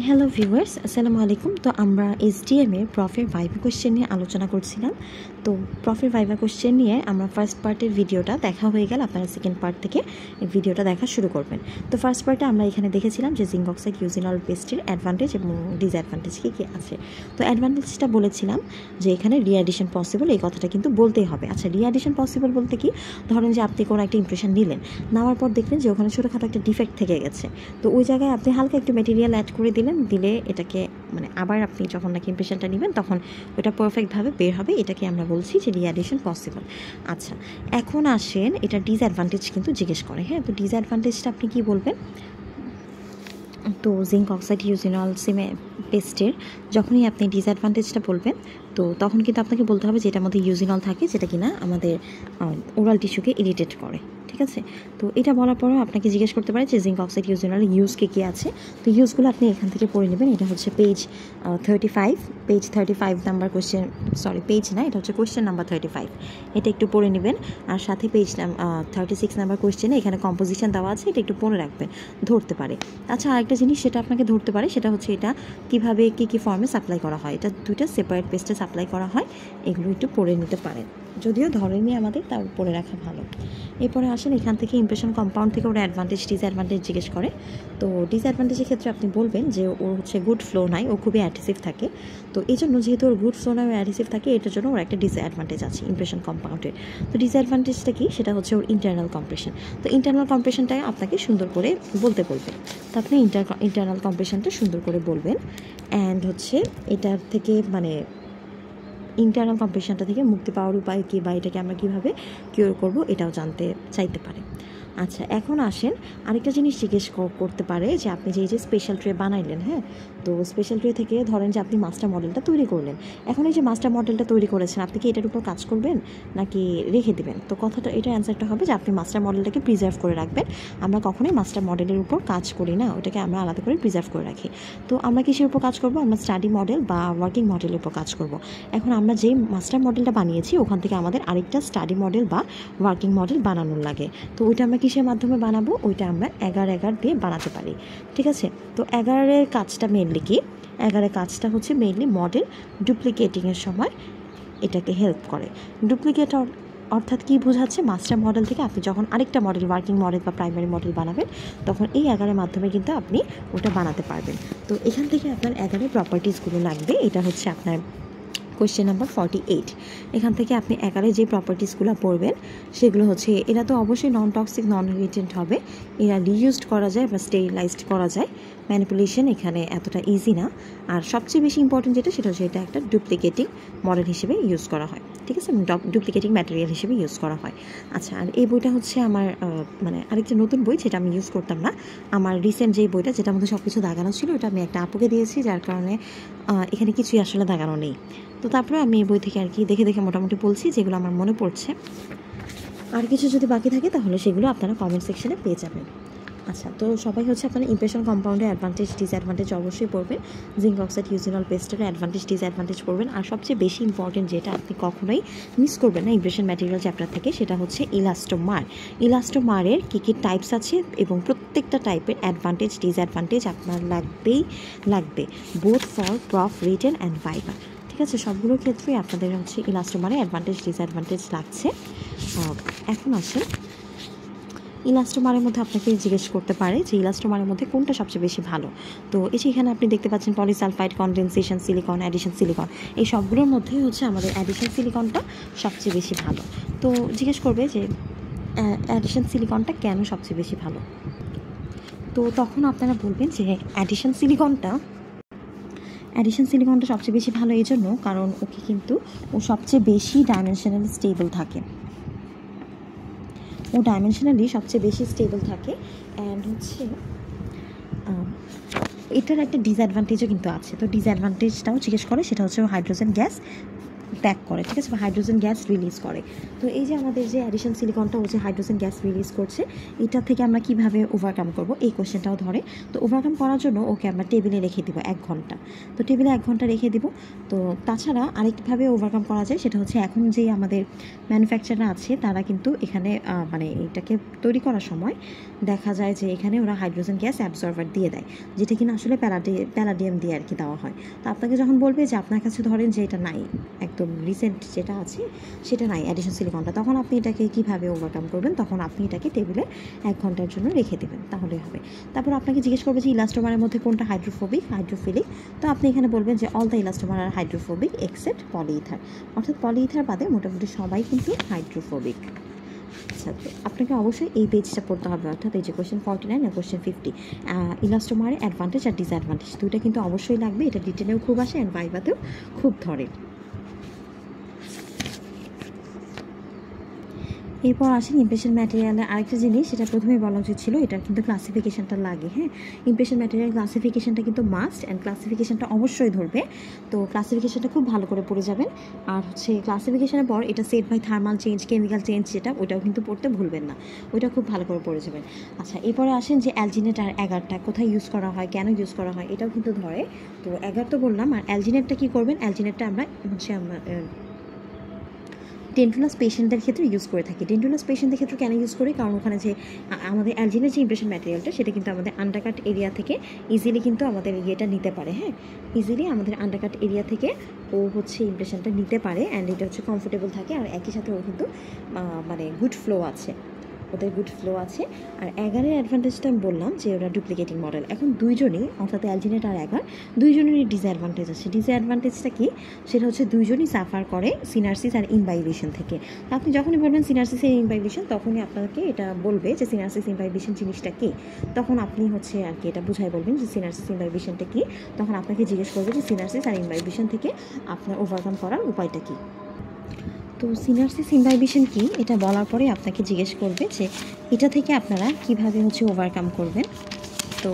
Hello viewers, আসসালামু আলাইকুম। তো আমরা এসডিএম এর প্রফের ভাইভা কোশ্চেন নিয়ে আলোচনা করছিলাম। তো প্রফের ভাইভা কোশ্চেন নিয়ে আমরা ফার্স্ট পার্টের ভিডিওটা দেখা হয়ে গেল, আপনারা সেকেন্ড পার্ট থেকে এই ভিডিওটা দেখা শুরু করবেন। তো ফার্স্ট পার্টে আমরা এখানে দেখেছিলাম যে জিঙ্ক অক্সাইড ইউজিনল পেস্টের অ্যাডভান্টেজ এবং ডিসঅ্যাডভান্টেজ কী কী আছে। তো অ্যাডভান্টেজটা বলেছিলাম যে এখানে রিঅ্যাডিশন পসিবল, এই কথাটা কিন্তু বলতেই হবে। আচ্ছা, রিঅ্যাডিশন পসিবল বলতে কি, ধরেন যে আপনি কোনো একটা ইমপ্রেশন নিলেন, নেওয়ার পর দেখলেন যে ওখানে ছোটোখাটো একটা ডিফেক্ট থেকে গেছে, তো ওই জায়গায় আপনি হালকা একটু মেটেরিয়াল অ্যাড করে দিলে এটাকে আবার আপনি যখন নাকি ইমপ্রেশনটা নেবেন তখন ওটা পারফেক্টভাবে বের হবে। এটাকে আমরা বলছি যে রিঅ্যাডিশন পসিবল। আচ্ছা, এখন আসেন, এটা ডিসঅ্যাডভান্টেজ কিন্তু জিজ্ঞেস করে। হ্যাঁ, তো ডিসঅ্যাডভান্টেজটা আপনি কি বলবেন? তো জিঙ্ক অক্সাইড ইউজিনল পেস্টের যখনই আপনি ডিসঅ্যাডভান্টেজটা বলবেন, তো তখন কিন্তু আপনাকে বলতে হবে যে এটার মধ্যে ইউজিনল থাকে, যেটা কিনা আমাদের ওরাল টিস্যুকে ইরিটেট করে। ঠিক আছে, তো এটা বলার পরেও আপনাকে জিজ্ঞেস করতে পারে যে জিঙ্ক অক্সাইড ইউজিনল ইউজ কী আছে। তো ইউজগুলো আপনি এখান থেকে পড়ে নেবেন। এটা হচ্ছে page 35 number question, sorry page না, এটা হচ্ছে কোয়েশ্চেন নাম্বার 35। এটা একটু পড়ে নেবেন। আর সাথে পেজ 36 নাম্বার কোয়েশ্চেনে এখানে কম্পোজিশন দেওয়া আছে, এটা একটু পড়ে রাখবেন, ধরতে পারে। আচ্ছা, আরেকটা জিনিস সেটা আপনাকে ধরতে পারে, সেটা হচ্ছে এটা কীভাবে কী ফর্মে সাপ্লাই করা হয়। এটা দুইটা সেপারেট পেস্টে সাপ্লাই করা হয়, এগুলো একটু পড়ে নিতে পারেন। যদিও ধরেনি আমাদের, তাও পড়ে রাখা ভালো। এরপরে আসেন, এখান থেকে ইমপ্রেশন কম্পাউন্ড থেকে ওরা অ্যাডভান্টেজ ডিসঅ্যাডভান্টেজ জিজ্ঞেস করে। তো ডিসঅ্যাডভান্টেজের ক্ষেত্রে আপনি বলবেন যে ওর হচ্ছে গুড ফ্লো নাই, ও খুবই অ্যাডহেসিভ থাকে। তো এই জন্য, যেহেতু ওর গুড ফ্লো নাই, অ্যাডহেসিভ থাকে, এটার জন্য ওর একটা ডিসঅ্যাডভান্টেজ আছে ইমপ্রেশন কম্পাউন্ডের। তো ডিসঅ্যাডভান্টেজটা কি, সেটা হচ্ছে ওর ইন্টারনাল কম্প্রেশন। তো ইন্টারনাল কম্প্রেশনটাই আপনাকে সুন্দর করে বলতে বলবে। তো আপনি ইন্টারনাল কম্প্রেশনটা সুন্দর করে বলবেন। অ্যান্ড হচ্ছে এটার থেকে ইন্টারনাল কম্প্রেশনটা থেকে মুক্তি পাওয়ার উপায় কী, বা এটাকে আমরা কীভাবে কিওর করব, এটাও জানতে চাইতে পারে। আচ্ছা, এখন আসেন, আরেকটা জিনিস জিজ্ঞেস করতে পারে যে আপনি যে স্পেশাল ট্রে বানাইলেন, হ্যাঁ, তো স্পেশাল ট্রে থেকে ধরেন যে আপনি মাস্টার মডেলটা তৈরি করলেন। এখন এই যে মাস্টার মডেলটা তৈরি করেছেন, আপনি কি এটার উপর কাজ করবেন নাকি রেখে দেবেন? তো কথাটা, এটা অ্যান্সারটা হবে যে আপনি মাস্টার মডেলটাকে প্রিজার্ভ করে রাখবেন। আমরা কখনোই মাস্টার মডেলের উপর কাজ করি না, ওটাকে আমরা আলাদা করে প্রিজার্ভ করে রাখি। তো আমরা কিসের উপর কাজ করব? আমরা স্টাডি মডেল বা ওয়ার্কিং মডেলের উপর কাজ করব। এখন আমরা যেই মাস্টার মডেলটা বানিয়েছি, ওখান থেকে আমাদের আরেকটা স্টাডি মডেল বা ওয়ার্কিং মডেল বানানোর লাগে। তো ওইটা আমরা কিসের মাধ্যমে বানাবো? ওইটা আমরা এগার দিয়ে বানাতে পারি। ঠিক আছে, তো এগারের কাজটা মেনলি কি? এগারের কাজটা হচ্ছে মেনলি মডেল ডুপ্লিকেটিংয়ের সময় এটাকে হেল্প করে। ডুপ্লিকেট অর্থাৎ কী বোঝাচ্ছে? মাস্টার মডেল থেকে আপনি যখন আরেকটা মডেল, ওয়ার্কিং মডেল বা প্রাইমারি মডেল বানাবেন, তখন এই এগারের মাধ্যমে কিন্তু আপনি ওটা বানাতে পারবেন। তো এখান থেকে আপনার এগারের প্রপার্টিসগুলো লাগবে। এটা হচ্ছে আপনার কোয়েশ্চেন নাম্বার 48। এখান থেকে আপনি এগারে যে প্রপার্টিসগুলো পড়বেন, সেগুলো হচ্ছে, এরা তো অবশ্যই নন টক্সিক, নন ইরিটেন্ট হবে, এরা রিইউজড করা যায় বা স্টেরিলাইজড করা যায়। ম্যানিপুলেশন এখানে এতটা ইজি না। আর সবচেয়ে বেশি ইম্পর্টেন্ট যেটা, সেটা হচ্ছে এটা একটা ডুপ্লিকেটিং মডেল হিসেবে ইউজ করা হয়। ঠিক আছে, ডুপ্লিকেটিং ম্যাটেরিয়াল হিসেবে ইউজ করা হয়। আচ্ছা, আর এই বইটা হচ্ছে আমার আরেকটা নতুন বই, যেটা আমি ইউজ করতাম না। আমার রিসেন্ট যেই বইটা, যেটার মধ্যে সব কিছু দাগানো ছিল, ওটা আমি একটা আপুকে দিয়েছি, যার কারণে এখানে কিছুই আসলে দাগানো নেই। তো তারপরে আমি এই বই থেকে আর কি দেখে মোটামুটি বলছি, যেগুলো আমার মনে পড়ছে। আর কিছু যদি বাকি থাকে তাহলে সেগুলো আপনারা কমেন্ট সেকশনে পেয়ে যাবেন। আচ্ছা, তো সবাই হচ্ছে আপনারা ইমপ্রেশন কম্পাউন্ডের অ্যাডভান্টেজ ডিসঅ্যাডভান্টেজ অবশ্যই পড়বেন। জিঙ্ক অক্সাইড ইউজিনল পেস্টের অ্যাডভান্টেজ ডিসঅ্যাডভান্টেজ পড়বেন। আর সবচেয়ে বেশি ইম্পর্টেন্ট যেটা আপনি কখনোই মিস করবেন না ইমপ্রেশন ম্যাটেরিয়াল চ্যাপ্টার থেকে, সেটা হচ্ছে ইলাস্টোমার। ইলাস্টোমারের কী টাইপস আছে এবং প্রত্যেকটা টাইপের অ্যাডভান্টেজ ডিসঅ্যাডভান্টেজ আপনার লাগবে both for proof, written and viva. ঠিক আছে, সবগুলোর ক্ষেত্রেই আপনাদের হচ্ছে ইলাস্টোমারে অ্যাডভান্টেজ ডিসঅ্যাডভান্টেজ লাগছে। এখন আসে, ইলাস্টোমারের মধ্যে আপনাকে জিজ্ঞেস করতে পারে যে ইলাস্টোমারের মধ্যে কোনটা সবচেয়ে বেশি ভালো। তো এই যে এখানে আপনি দেখতে পাচ্ছেন polysulfide, condensation silicon, addition silicon, এই সবগুলোর মধ্যেই হচ্ছে আমাদের অ্যাডিশন সিলিকনটা সবচেয়ে বেশি ভালো। তো জিজ্ঞেস করবে যে অ্যাডিশন সিলিকনটা কেন সবচেয়ে বেশি ভালো। তো তখন আপনারা বলবেন যে অ্যাডিশন সিলিকনটা সবচেয়ে বেশি ভালো এই জন্য, কারণ ওকে কিন্তু ও সবচেয়ে বেশি ডাইমেনশনালি স্টেবল থাকে। ও ডাইমেনশনালি সবচেয়ে বেশি স্টেবল থাকে। অ্যান্ড হচ্ছে এটার একটা ডিসঅ্যাডভান্টেজও কিন্তু আছে। তো ডিসঅ্যাডভান্টেজটাও জিজ্ঞেস করে, সেটা হচ্ছে হাইড্রোজেন গ্যাস ত্যাগ করে, ঠিক আছে, বা হাইড্রোজেন গ্যাস রিলিজ করে। তো এই যে আমাদের যে অ্যাডিশন সিলিকনটা হচ্ছে হাইড্রোজেন গ্যাস রিলিজ করছে, এটা থেকে আমরা কীভাবে ওভারকাম করব এই কোশ্চেনটাও ধরে। তো ওভারকাম করার জন্য ওকে আমরা টেবিলে রেখে দিব 1 ঘন্টা। তো টেবিলে 1 ঘন্টা রেখে দিব। তো তাছাড়া আরেকভাবে ওভারকাম করা যায়, সেটা হচ্ছে এখন যে আমাদের ম্যানুফ্যাকচারার আছে তারা কিন্তু এখানে মানে এটাকে তৈরি করার সময় দেখা যায় যে এখানে ওরা হাইড্রোজেন গ্যাস অ্যাবজর্ভার দিয়ে দেয়, যেটা কিনা আসলে প্যালাডিয়াম দিয়ে আর কি দেওয়া হয়। তো আপনাকে যখন বলবে যে আপনার কাছে ধরেন যে এটা নাই, একদম রিসেন্ট যেটা আছে সেটা নাই অ্যাডিশন সিলিকনটা, তখন আপনি এটাকে কীভাবে ওভারকাম করবেন, তখন আপনি এটাকে টেবিলে 1 ঘন্টার জন্য রেখে দেবেন, তাহলে হবে। তারপর আপনাকে জিজ্ঞেস করবে যে ইলাস্টোমারের মধ্যে কোনটা হাইড্রোফোবিক, হাইড্রোফিলিক। তো আপনি এখানে বলবেন যে অল দ্য ইলাস্টোমার আর হাইড্রোফোবিক এক্সেপ্ট পলিইথার, অর্থাৎ পলিইথার বাদে মোটামুটি সবাই কিন্তু হাইড্রোফোবিক। আচ্ছা, তো আপনাকে অবশ্যই এই পেজটা পড়তে হবে, অর্থাৎ এই যে কোয়েশ্চেন 49 আর কোয়েশ্চেন 50 ইলাস্টোমারের অ্যাডভান্টেজ আর ডিসঅ্যাডভান্টেজ দুইটা কিন্তু অবশ্যই লাগবে। এটা ডিটেলেও খুব আসে অ্যান্ড ভাইভাতেও খুব ধরে। এরপর আসেন ইমপ্রেশন ম্যাটেরিয়ালের আরেকটা জিনিস, সেটা প্রথমেই বলা উচিত ছিল, এটার কিন্তু ক্লাসিফিকেশনটা লাগে। হ্যাঁ, ইমপ্রেশন ম্যাটেরিয়াল ক্লাসিফিকেশনটা কিন্তু মাস্ট, অ্যান্ড ক্লাসিফিকেশনটা অবশ্যই ধরবে। তো ক্লাসিফিকেশনটা খুব ভালো করে পড়ে যাবেন। আর হচ্ছে ক্লাসিফিকেশনের পর এটা set by thermal change, chemical change, যেটা ওইটাও কিন্তু পড়তে ভুলবেন না, ওইটা খুব ভালো করে পড়ে যাবেন। আচ্ছা, এরপরে আসেন যে অ্যালজিনেট আর অ্যাগারটা কোথায় ইউজ করা হয়, কেন ইউজ করা হয়, এটাও কিন্তু ধরে। তো অ্যাগার তো বললাম, আর অ্যালজিনেটটা কী করবেন, অ্যালজিনেটটা আমরা ডেন্টুলাস পেশেন্টদের ক্ষেত্রে ইউজ করে থাকি। ডেন্টুলাস পেশেন্টদের ক্ষেত্রে কেন ইউজ করি, কারণ ওখানে যে আমাদের অ্যালজিনের যে ইমপ্রেশন ম্যাটেরিয়ালটা, সেটা কিন্তু আমাদের আন্ডারকাট এরিয়া থেকে ইজিলি কিন্তু আমাদের ইয়েটা নিতে পারে। হ্যাঁ, ইজিলি আমাদের আন্ডারকাট এরিয়া থেকে ও হচ্ছে ইমপ্রেশনটা নিতে পারে, অ্যান্ড এটা হচ্ছে কমফোর্টেবল থাকে, আর একই সাথে ও কিন্তু মানে গুড ফ্লো আছে, ওদের গুড ফ্লো আছে। আর অ্যাগারের অ্যাডভান্টেজটা আমি বললাম যে ওরা ডুপ্লিকেটিং মডেল। এখন দুইজনই, অর্থাৎ অ্যালজিনেট আর অ্যাগার দুইজনেরই ডিসঅ্যাডভান্টেজ আছে। ডিসঅ্যাডভান্টেজটা কি, সেটা হচ্ছে দুইজনই সাফার করে সিনারসিস আর ইনভাইবেশন থেকে। আপনি যখনই বলবেন সিনারসিস আর ইনভাইবেশন, তখনই আপনাকে এটা বলবে যে সিনারসিস ইনভাইবেশন জিনিসটা কী। তখন আপনি হচ্ছে আর কি এটা বুঝাই বলবেন যে সিনারসিস ইনভাইবেশনটা কী। তখন আপনাকে জিজ্ঞেস করবে যে সিনারসিস আর ইনভাইবেশন থেকে আপনার ওভারকাম করার উপায়টা কী। তো সিনারসিস ইনভাইবেশন কি, এটা বলার পরে আপনাকে জিজ্ঞেস করবে যে এটা থেকে আপনারা কিভাবে হচ্ছে ওভারকাম করবেন। তো